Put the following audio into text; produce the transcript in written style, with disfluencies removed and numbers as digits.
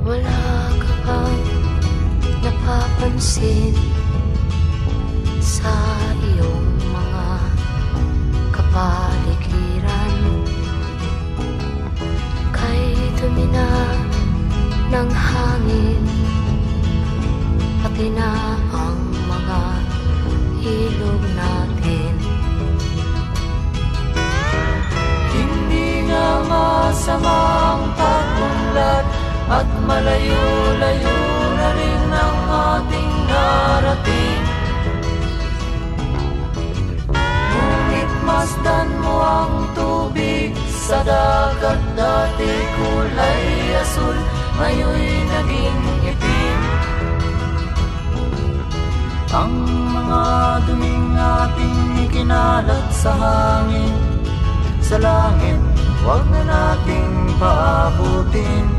Wala ka bang napapansin sa iyong mga kapaligiran? Kay dumi na ng hangin, pati na ang mga ilog natin. Hindi nga masamang pag-unlad at malayo-layo na rin ang ating narating. Ngunit masdan mo ang tubig sa dagat, dati kulay asul, ngayon'y naging itim. Ang mga duming ating ikinalat sa hangin, sa langit, huwag na nating paabutin.